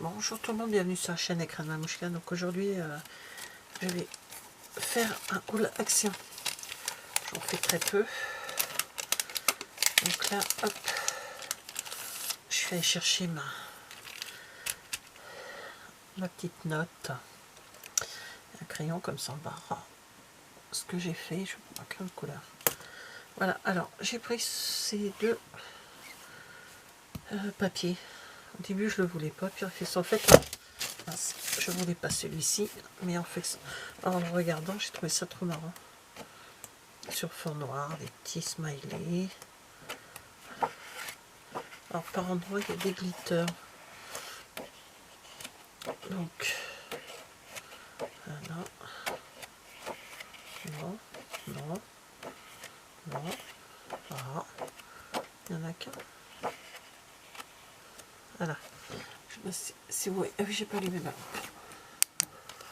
Bonjour tout le monde, bienvenue sur la chaîne Écran de Mamouchka. Donc aujourd'hui, je vais faire un haul action. J'en fais très peu. Donc là, hop, je vais aller chercher ma petite note. Un crayon comme ça, on verra ce que j'ai fait. Je prends un crayon de couleur. Voilà, alors j'ai pris ces deux papiers. Au début, je ne le voulais pas, puis en fait, je ne voulais pas celui-ci, mais en fait, en le regardant, j'ai trouvé ça trop marrant. Sur fond noir, des petits smileys. Alors par endroit, il y a des glitters. Donc, non, non, non, non, ah, il n'y en a qu'un. Voilà. Je sais pas si vous voyez. Ah oui, j'ai pas allumé ma lampe.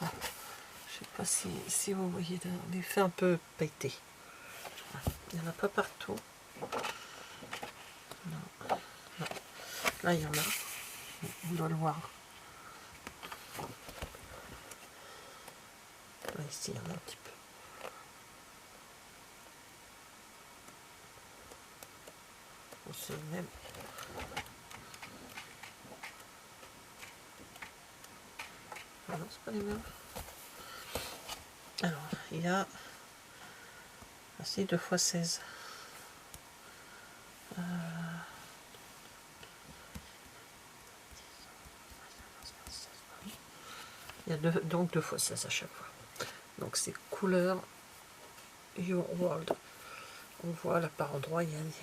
Je sais pas si vous voyez l'effet un peu pailleté. Il n'y en a pas partout. Non. Non. Là, il y en a. On doit le voir. Là, ici, il y en a un petit peu. C'est le même. Ah non, c'est pas les mêmes. Alors, il y a assez 2 x 16. Il y a donc 2 x 16 à chaque fois. Donc c'est couleur Your World. On voit là par endroit, il y a des...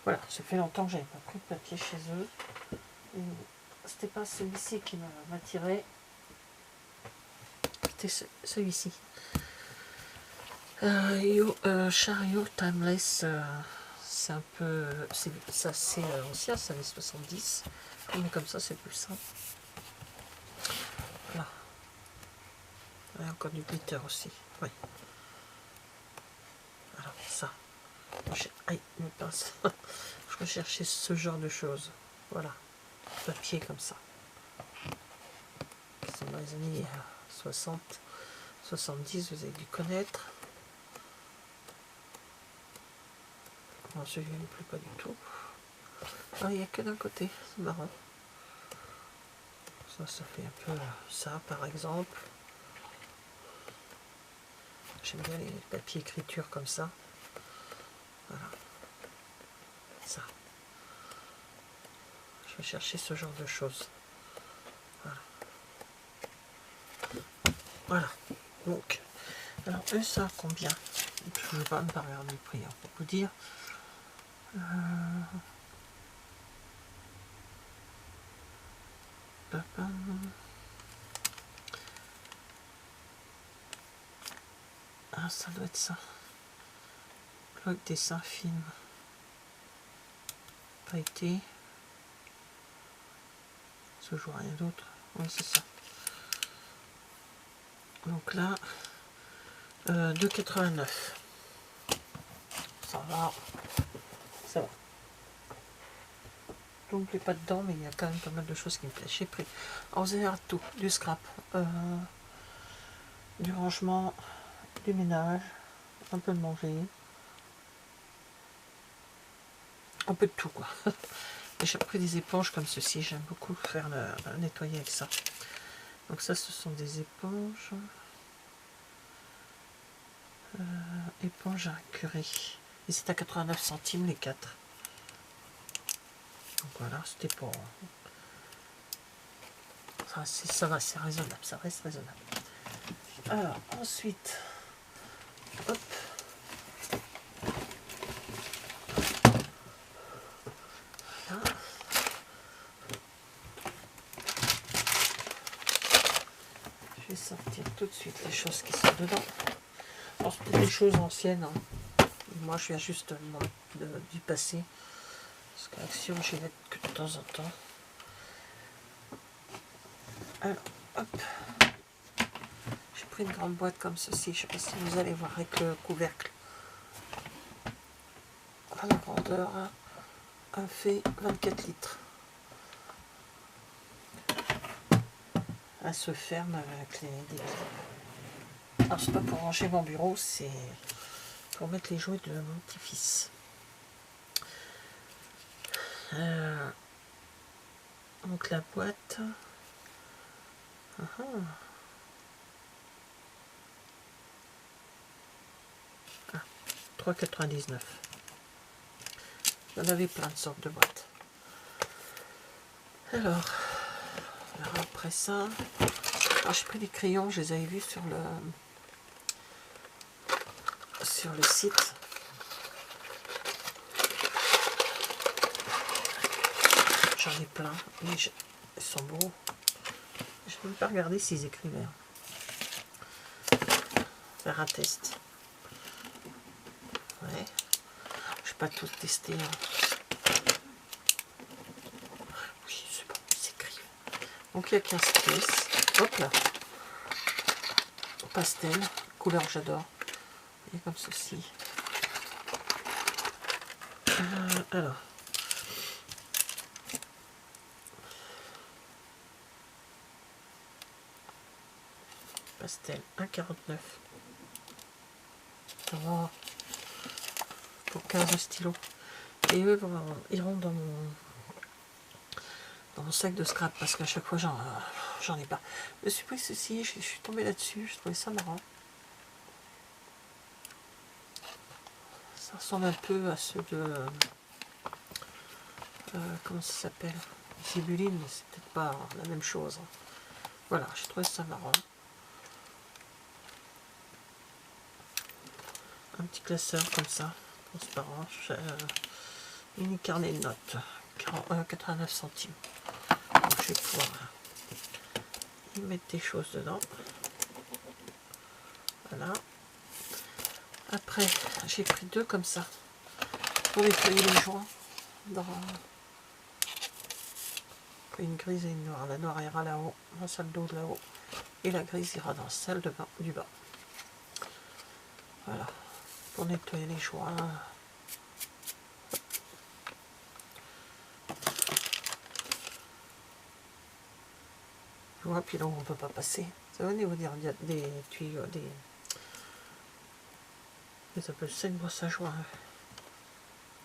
Voilà, ça fait longtemps que j'avais pas pris de papier chez eux. C'était pas celui-ci qui m'attirait. C'était celui-ci. Chariot Timeless, c'est un peu... ça c'est ancien, c'est années 70. Mais comme ça, c'est plus simple. Voilà. Il y a encore du glitter aussi. Oui. Alors ça. Aïe, mes pinces. Je recherchais ce genre de choses. Voilà. Papier comme ça. Qui sont dans les années 60, 70, vous avez dû connaître. Bon, celui-là ne me plaît pas du tout. Ah, il n'y a que d'un côté, c'est marrant. Ça fait un peu ça, par exemple. J'aime bien les papiers écriture comme ça. Voilà. Ça. Je vais chercher ce genre de choses. Voilà. Voilà. Donc, alors eux, ça combien? Je ne vais pas me regarder le prix, hein, pour vous dire. Ah, ça doit être ça. Bloc dessin film. Pailleté. Ce jour rien d'autre. Oui, c'est ça. Donc là, 2,89. Ça va. Ça va. Tout ne me plaît pas dedans, mais il y a quand même pas mal de choses qui me plaisent. J'ai pris. Alors, vous avez tout. Du scrap. Du rangement. Du ménage. Un peu de manger. Un peu de tout, quoi. J'ai pris des éponges comme ceci. J'aime beaucoup faire nettoyer avec ça. Donc ça, ce sont des éponges. Éponge à curie. Et c'est à 89 centimes les 4. Donc voilà, c'était pour... Ça va, c'est raisonnable. Ça reste raisonnable. Alors, ensuite... Hop. Là. Je vais sortir tout de suite les choses qui sont dedans. Alors, c'est des choses anciennes. Hein. Moi, je viens juste du passé. Parce qu'Action, je vais mettre que de temps en temps. Alors, hop. J'ai pris une grande boîte comme ceci. Je ne sais pas si vous allez voir avec le couvercle. La grandeur a fait 24 litres. elle se ferme avec Alors c'est pas pour ranger mon bureau, c'est pour mettre les jouets de mon petit-fils. Donc la boîte. 3,99. Il y en avait plein de sortes de boîtes. Alors, après ça, j'ai pris des crayons, je les avais vus sur le site. J'en ai plein, mais ils sont beaux. Je ne peux même pas regarder s'ils écrivaient. Faire un test. Ouais. Je n'ai pas tous testé. Oui, c'est bon, ils écrivent. Donc il y a 15 pièces. Hop là. Pastel. Couleur j'adore. Et comme ceci. Alors. Pastel 1,49. Oh, pour 15 stylos. Et eux iront dans mon sac de scrap parce qu'à chaque fois j'en ai pas. Je me suis pris ceci, je suis tombée là-dessus, je trouvais ça marrant. Ça ressemble un peu à ceux de comment ça s'appelle, Zibuline, mais c'est peut-être pas la même chose. Voilà, j'ai trouvé ça marrant. Un petit classeur comme ça, transparent, mini carnet de notes, 89 centimes. Donc, je vais pouvoir y mettre des choses dedans. Voilà. Après, j'ai pris deux comme ça pour nettoyer les joints. Une grise et une noire. La noire ira là-haut, dans la salle d'eau là-haut, et la grise ira dans la salle de bain du bas. Voilà, pour nettoyer les joints. Puis là où on ne peut pas passer. Ça va au niveau des tuyaux, ça s'appelle ça une brosse à joint.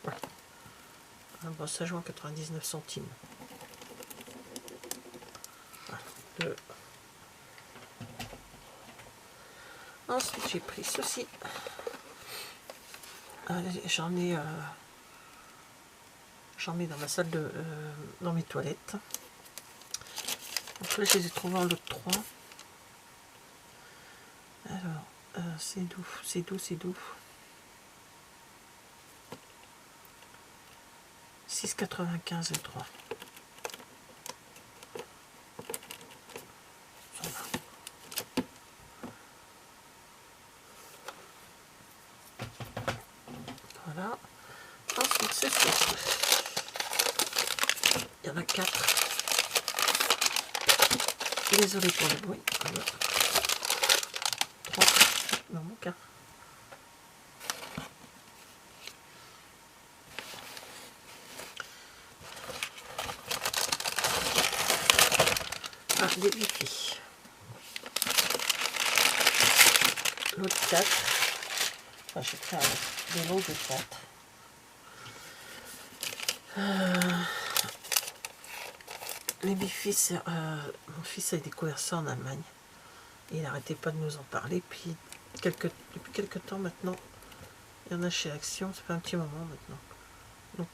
Ouais. Un brosse à joint 99 centimes. Voilà. Ensuite j'ai pris ceci. J'en mets dans ma salle dans mes toilettes. Donc là je les ai trouvés en lot 3. Alors c'est doux, c'est doux, c'est doux. 6,95 et 3. Voilà. Ensuite ceci. Il y en a 4. Désolé pour le bruit. 3. Il m'en manque un. Des Wi-Fi. L'autre 4. Enfin, j'ai pris des lots de 4. Les Wi-Fi, mon fils a découvert ça en Allemagne. Et il n'arrêtait pas de nous en parler. Puis depuis quelques temps maintenant, il y en a chez Action, ça fait un petit moment maintenant. Donc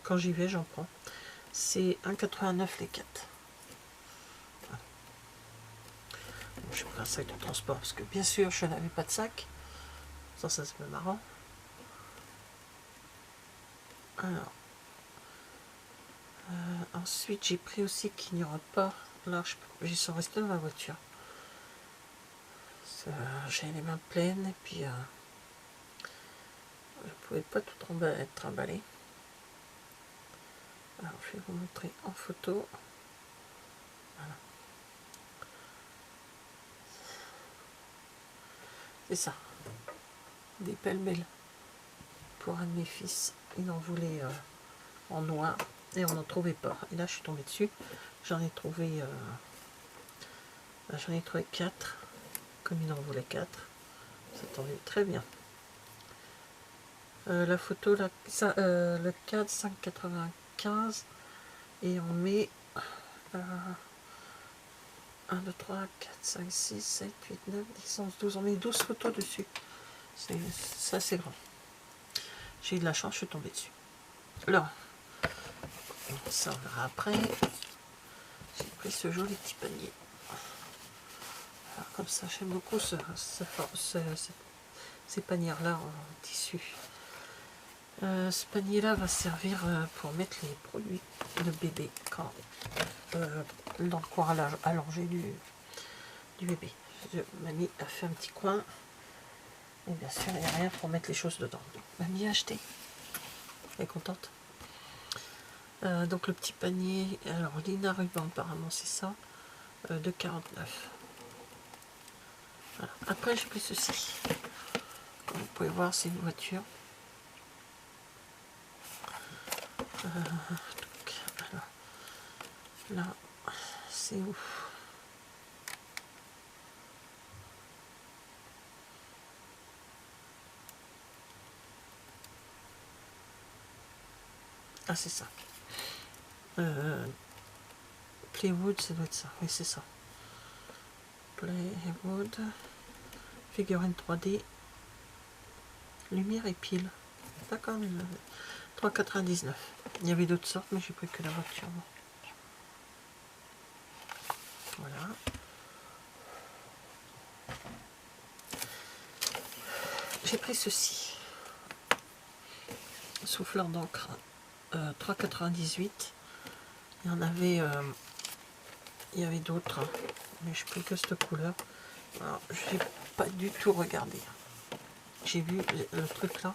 quand j'y vais, j'en prends. C'est 1,89 les 4. J'ai pris un sac de transport parce que bien sûr je n'avais pas de sac. Ça c'est marrant. Alors ensuite j'ai pris aussi qu'il n'y aura pas. Là j'y suis restée dans ma voiture. J'ai les mains pleines et puis je ne pouvais pas tout être emballé. Alors je vais vous montrer en photo. Voilà. C'est ça. Des pêle-mêle pour un de mes fils. Il en voulait en noir et on n'en trouvait pas. Et là je suis tombée dessus. J'en ai trouvé J'en ai trouvé 4, comme il en voulait 4. Ça tombait très bien. La photo, le cadre 5,95 et on met 1, 2, 3, 4, 5, 6, 7, 8, 9, 10, 11, 12. On met 12 photos dessus. Ça, c'est grand. J'ai eu de la chance, je suis tombée dessus. Alors, ça on verra après. J'ai pris ce joli petit panier. Alors, comme ça, j'aime beaucoup ces panières-là en tissu. Ce panier-là va servir pour mettre les produits de bébé quand dans le coin allongé du bébé. Mamie a fait un petit coin et bien sûr il n'y a rien pour mettre les choses dedans. Donc, Mamie a acheté. Elle est contente. Donc le petit panier, alors Lina Ruban apparemment c'est ça, de 49. Voilà. Après j'ai pris ceci. Comme vous pouvez voir c'est une voiture. Donc, alors, là c'est où? Ah c'est ça. Playwood, ça doit être ça. Oui c'est ça. Playwood. Figurine 3D. Lumière et pile. D'accord. 3,99. Il y avait d'autres sortes mais j'ai pris que la voiture. Voilà. J'ai pris ceci. Souffleur d'encre. 3,98. Il y en avait, il y avait d'autres, hein, mais je pris que cette couleur. Alors, je n'ai pas du tout regardé. J'ai vu le truc là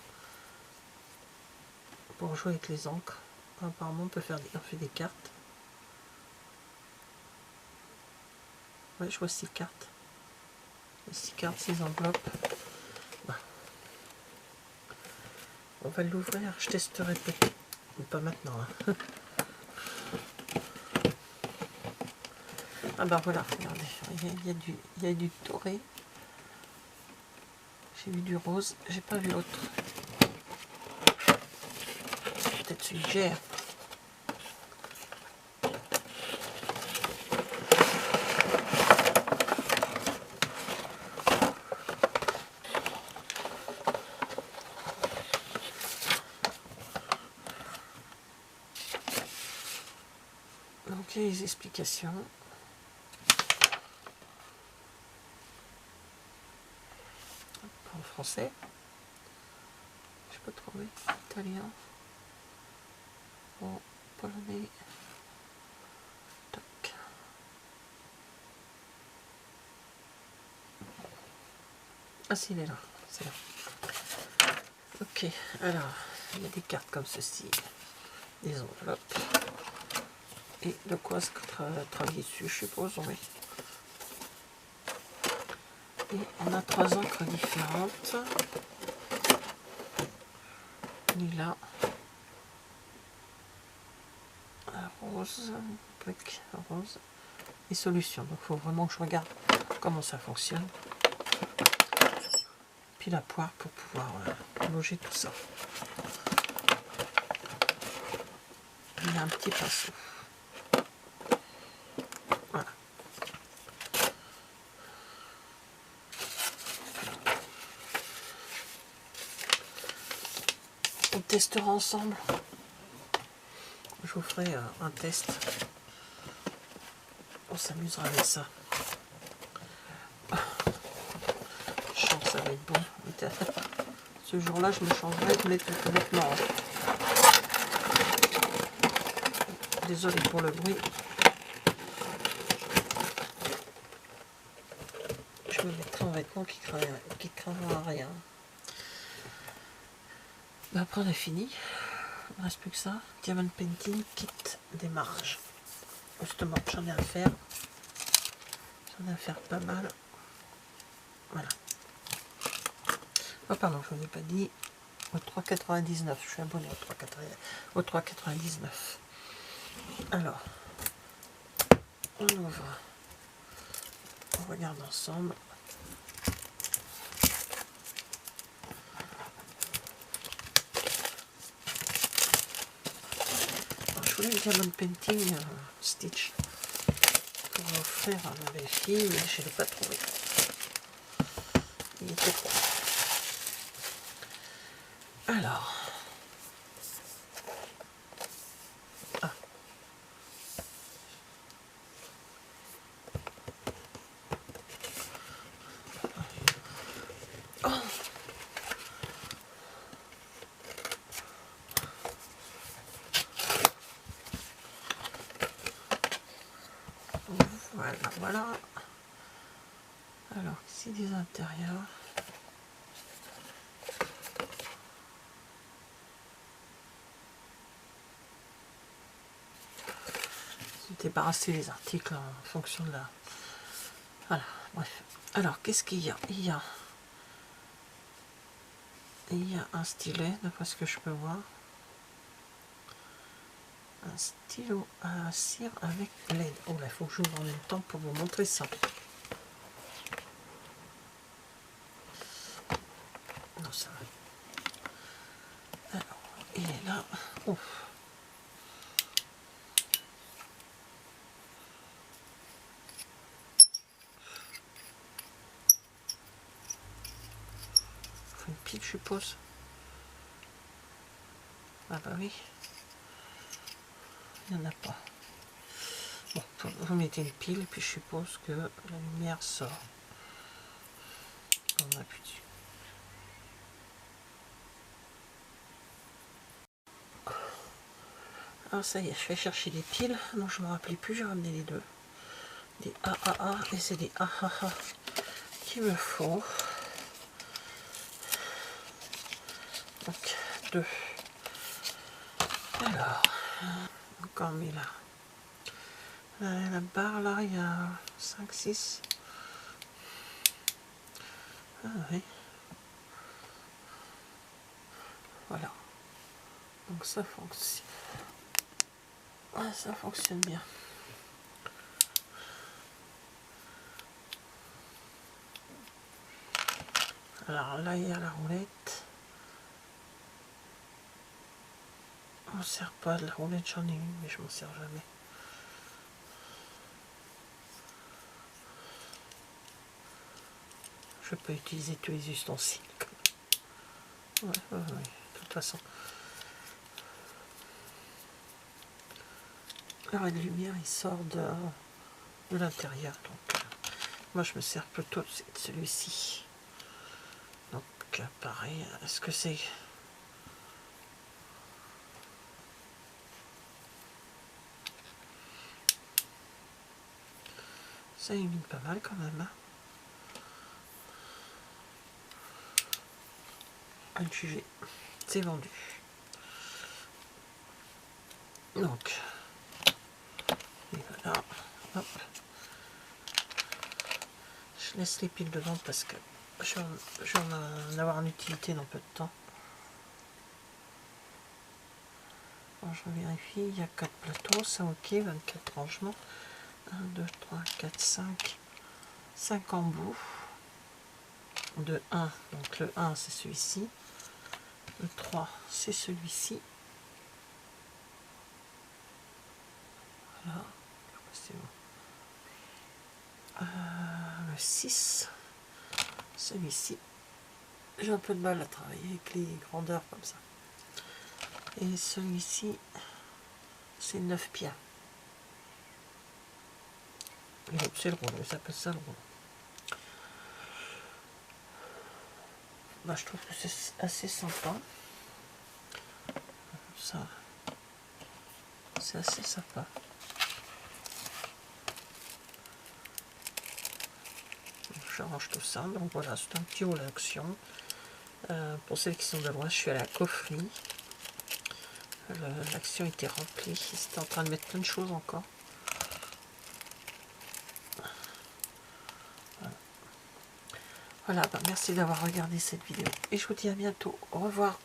pour jouer avec les encres. Apparemment, on peut faire on fait des cartes. Ouais, je vois 6 cartes. 6 cartes, 6 enveloppes. Bah. On va l'ouvrir. Je testerai peut-être. Pas maintenant. Hein. Ah bah voilà, regardez, il y a du doré. J'ai vu du rose, j'ai pas vu l'autre. Peut-être celui que j'ai. Donc il y a les explications. En français. Je peux trouver italien. Bon, polonais. Tac. Ah si, il est là. C'est là. Ok, alors, il y a des cartes comme ceci. Des enveloppes. Et de quoi se travailler dessus, je suppose, oui. Et on a 3 encres différentes. Lilas, rose, brique rose et solution. Donc il faut vraiment que je regarde comment ça fonctionne. Puis la poire pour pouvoir loger tout ça. Il y a un petit pinceau. Voilà. On testera ensemble. Je vous ferai un test. On s'amusera avec ça. Je sens que ça va être bon. Ce jour-là, je me changerai de mettre complètement. Désolé pour le bruit. Je me mettrai en vêtements qui craindra rien. Ben après on a fini. Il ne reste plus que ça. Diamond Painting, kit des marges. Justement, j'en ai à faire. J'en ai à faire pas mal. Voilà. Oh pardon, je ne vous ai pas dit. Au 3,99. Je suis abonné au 3,99. Alors, on ouvre On regarde ensemble. Alors, je voulais le Diamond Painting Stitch pour offrir à ma belle-fille, mais je ne l'ai pas trouvé. Il était trop. Alors. Ah. Oh. Voilà, voilà. Alors, ici des intérieurs. Débarrasser les articles en fonction de la... Voilà, bref. Alors, qu'est-ce qu'il y a? Il y a un stylet, d'après ce que je peux voir. Un stylo à cire avec LED. Oh là, il faut que j'ouvre en même temps pour vous montrer ça. Non, ça va. Alors, il est là. Oh. Une pile, je suppose. Ah bah oui. Il n'y en a pas. Bon, vous mettez une pile et puis je suppose que la lumière sort. On appuie dessus. Alors ça y est, je vais chercher des piles. Non, je ne me rappelais plus, j'ai ramené les deux. Des AAA et c'est des AAA qu'il me faut. Donc, 2. Alors, encore mis là. La barre là, il y a 5, 6. Ah oui. Voilà. Donc ça fonctionne. Ah, ça fonctionne bien. Alors là, il y a la roulette. On ne sert pas de la roulette, j'en ai une, mais je m'en sers jamais. Je peux utiliser tous les ustensiles. Ouais, de toute façon. Alors, une lumière, il sort de l'intérieur. Donc, moi, je me sers plutôt de celui-ci. Donc, pareil, est-ce que c'est... Ça illumine pas mal quand même. Hein. Un QG, c'est vendu. Donc, et voilà, hop. Je laisse les piles devant parce que je vais en avoir une utilité dans peu de temps. Alors, je vérifie, il y a 4 plateaux, ça ok, 24 rangements. 1, 2, 3, 4, 5. 5 embouts. De 1, donc le 1 c'est celui-ci. Le 3 c'est celui-ci. Voilà, c'est bon. Le 6, celui-ci. J'ai un peu de mal à travailler avec les grandeurs comme ça. Et celui-ci, c'est 9 pieds. C'est le rouleau, ça s'appelle ça le rouleau. Bah, je trouve que c'est assez sympa. Ça, c'est assez sympa. Je range tout ça. Donc voilà, c'est un petit haut d'action. Pour celles qui sont de loin, je suis à la coffrerie. L'action était remplie. C'était en train de mettre plein de choses encore. Voilà, bah, merci d'avoir regardé cette vidéo. Et je vous dis à bientôt. Au revoir.